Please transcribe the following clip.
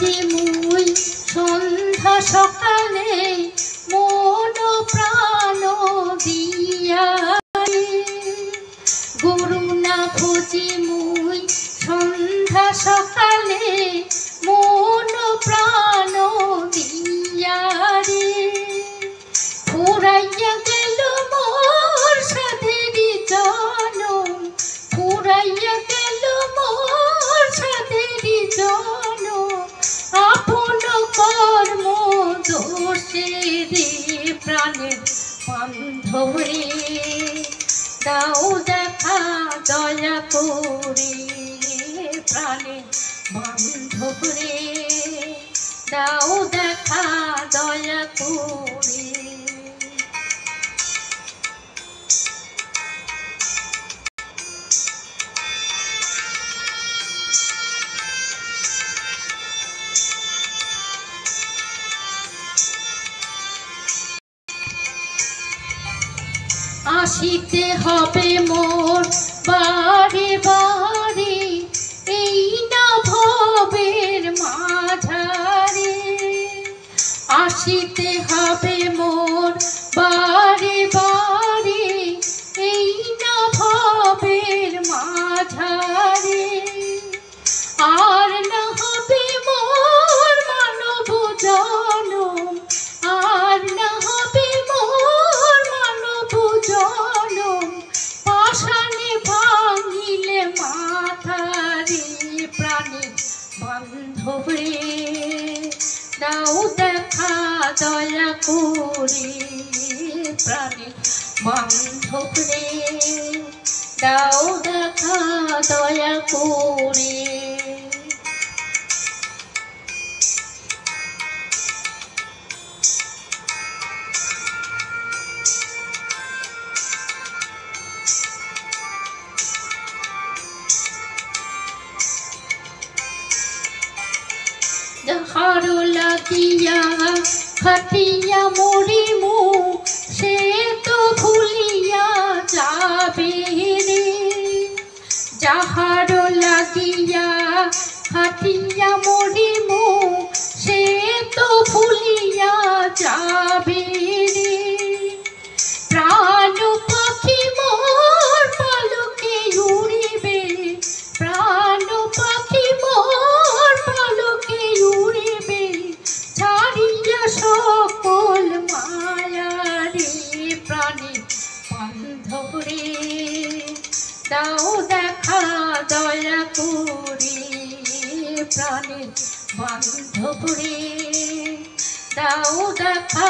আজি মুই সন্ধ্যা সকালে মন প্রাণ দিয়া গুরু না খুঁজি মুই সন্ধ্যা সকালে মন প্রাণ দিয়া রে ফুরাইয়া গেল মোর সাধেরি জনম ফুরাইয়া গেল মোর সাধেরি জনম আপন কর্ম দোষে রে প্রাণের বান্ধব রে দাও দেখা দয়া করে প্রাণের বান্ধব রে দাও দেখা দয়া করে আসিতে হবে মোর বারে বারে এই না ভবের মাঝারে আসিতে হবে মোর বারে বারে এই না ভবের মাঝারে আর না হবে মোর মানব জনম আর না হবে মোর মানব জনম পাষাণে ভাঙিলে মাথারে প্রাণে বান্ধব রে দাও দেখা দয়া করে প্রাণে বান্ধব রে দাও দেখা দয়া করে যাহারো লাগিয়া খাটিয়া মরিমু সে তো ভুলিয়া যাবে রে যাহারো লাগিয়া খাটিয়া মরিমু সে তো ভুলিয়া যাবে রে প্রাণ পাখি মোর পালকে উড়িবে প্রাণ পাখি মোর পালকে উড়িবে ছাড়িয়া সকল মায়া রে প্রাণে বান্ধব রে দাও দেখা দয়া করে প্রাণে বান্ধব রে দাও দেখা